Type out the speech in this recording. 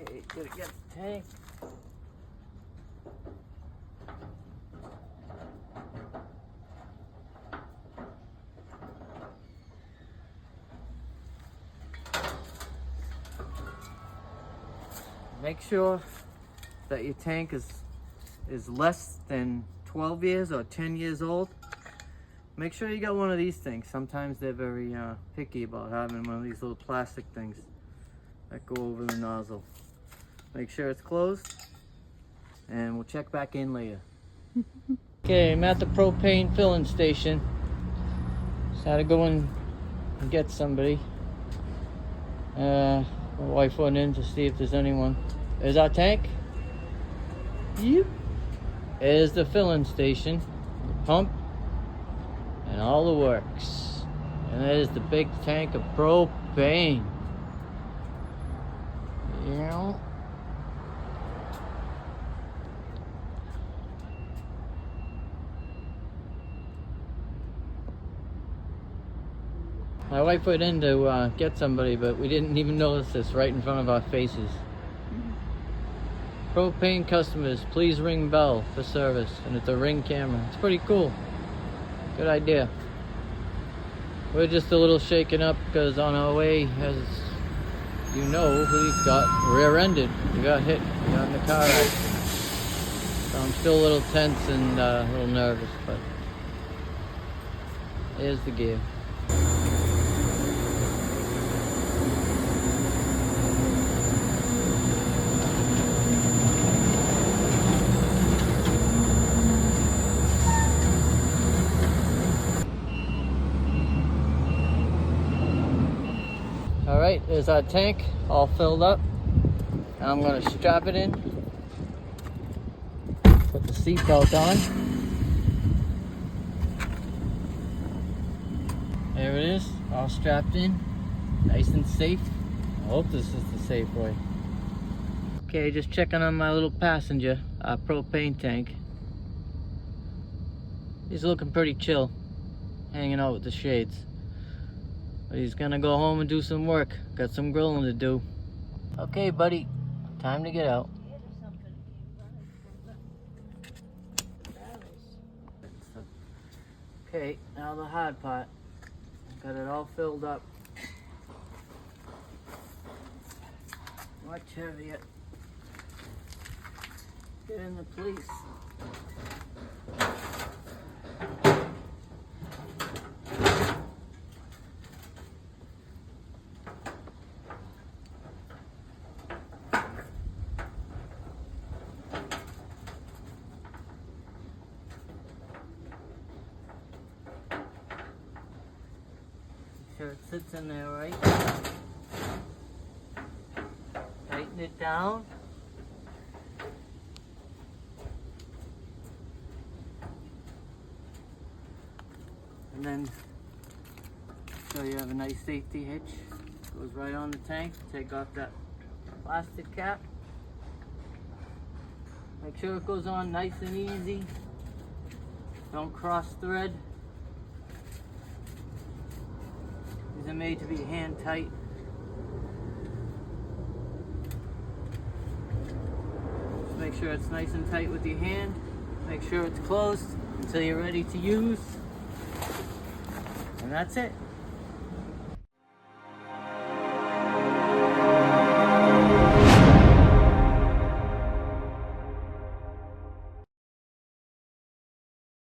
Okay, gotta get the tank. Make sure that your tank is less than 12 years or 10 years old. Make sure you got one of these things. Sometimes they're very picky about having one of these little plastic things that go over the nozzle. Make sure it's closed, and we'll check back in later. Okay, I'm at the propane filling station. Just had to go in and get somebody. My wife went in to see if there's anyone. There's our tank. Yep. There's the filling station, the pump, and all the works. And there's the big tank of propane. Yeah. My wife went in to get somebody, but we didn't even notice this right in front of our faces. Propane customers, please ring bell for service. And it's a Ring camera. It's pretty cool. Good idea. We're just a little shaken up because on our way, as you know, we got rear-ended. We got hit. We got in a car accident. So I'm still a little tense and a little nervous, but here's the gear. Alright, there's our tank all filled up. Now I'm going to strap it in. Put the seatbelt on. There it is, all strapped in. Nice and safe. I hope this is the safe way. Okay, just checking on my little passenger, our propane tank. He's looking pretty chill, hanging out with the shades. But he's gonna go home and do some work. Got some grilling to do. Okay, buddy, time to get out. Okay, now the hard part. Got it all filled up. Much heavier. Get in the police. Sure it sits in there right. Tighten it down. And then, so you have a nice safety hitch. Goes right on the tank. Take off that plastic cap. Make sure it goes on nice and easy. Don't cross thread. These are made to be hand tight. Just make sure it's nice and tight with your hand. Make sure it's closed until you're ready to use. And that's it.